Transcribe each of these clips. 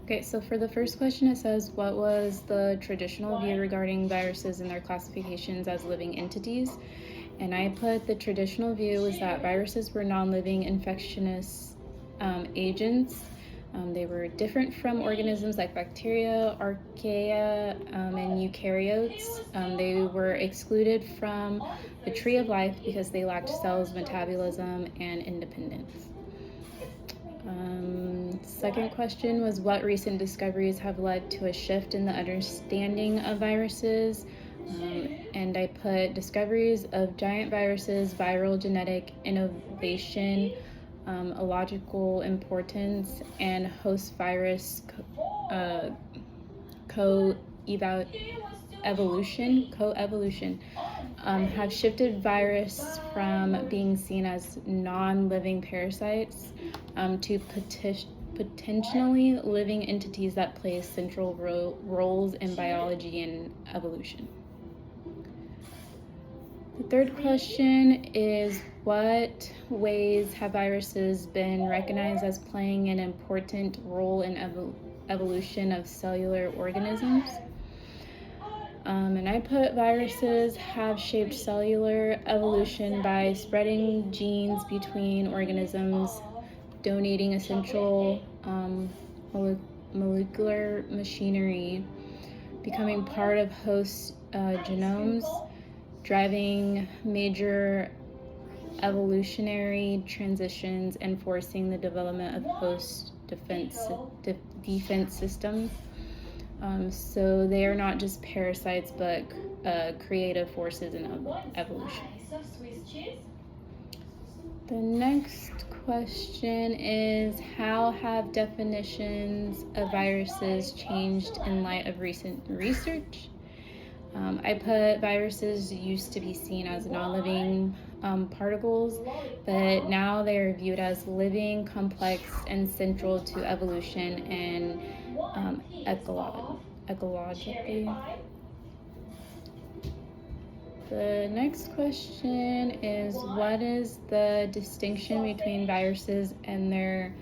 Okay, so for the first question, it says, what was the traditional view regarding viruses and their classifications as living entities? And I put the traditional view was that viruses were non-living infectious agents. They were different from organisms like bacteria, archaea, and eukaryotes. They were excluded from the tree of life because they lacked cells, metabolism, and independence. Second question was, what recent discoveries have led to a shift in the understanding of viruses? And I put discoveries of giant viruses, viral genetic innovation, ecological importance, and host virus coevolution have shifted virus from being seen as non-living parasites to potentially living entities that play central roles in biology and evolution. The third question is, what ways have viruses been recognized as playing an important role in evolution of cellular organisms? And I put viruses have shaped cellular evolution by spreading genes between organisms, donating essential molecular machinery, becoming part of host genomes, driving major evolutionary transitions, and forcing the development of host defense systems. So they are not just parasites, but creative forces in evolution. The next question is, how have definitions of viruses changed in light of recent research? I put viruses used to be seen as non-living particles, but now they are viewed as living, complex, and central to evolution and ecologically. The next question is, what is the distinction between viruses and their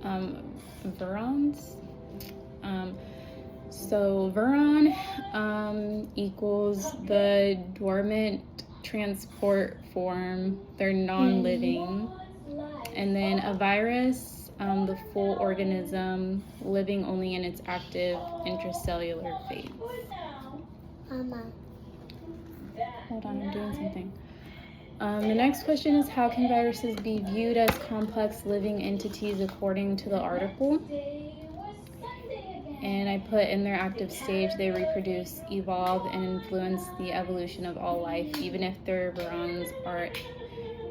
virions? So viron equals the dormant transport form. They're non-living. And then a virus, the full organism, living only in its active intracellular phase. Mama. Hold on, I'm doing something. The next question is, how can viruses be viewed as complex living entities according to the article? And I put, in their active stage, they reproduce, evolve, and influence the evolution of all life, even if their virions are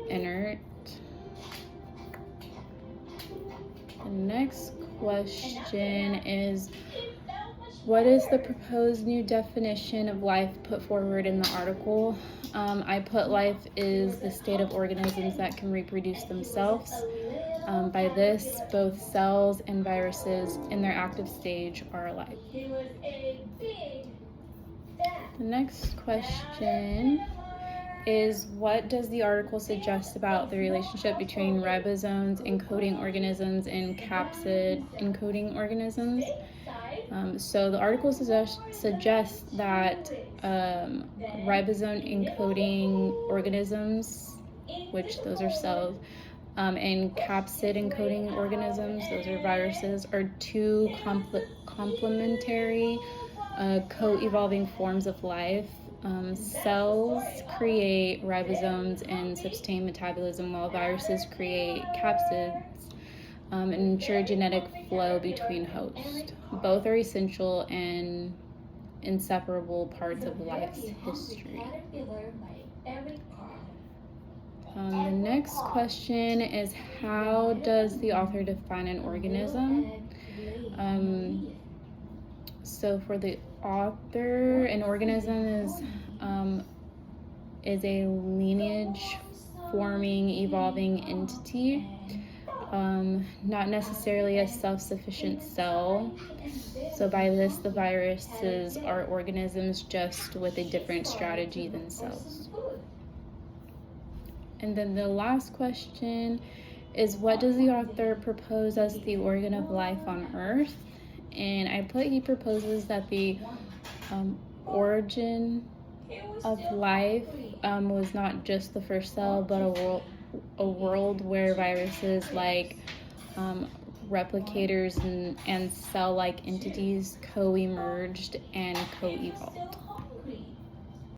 inert. The next question is, what is the proposed new definition of life put forward in the article? I put life is the state of organisms that can reproduce themselves. By this, both cells and viruses in their active stage are alive. The next question is, what does the article suggest about the relationship between ribosomes encoding organisms and capsid encoding organisms? So the article suggests that ribosome encoding organisms, which those are cells, and capsid encoding organisms, those are viruses, are two complementary co-evolving forms of life. Cells create ribosomes and sustain metabolism, while viruses create capsids and ensure genetic flow between hosts. Both are essential and inseparable parts of life's history. The next question is, how does the author define an organism? So for the author, an organism is a lineage-forming, evolving entity, not necessarily a self-sufficient cell. So by this, the viruses are organisms just with a different strategy than cells. And then the last question is, what does the author propose as the organ of life on Earth? and I put he proposes that the origin of life was not just the first cell, but a world where viruses like replicators and cell-like entities co-emerged and co-evolved.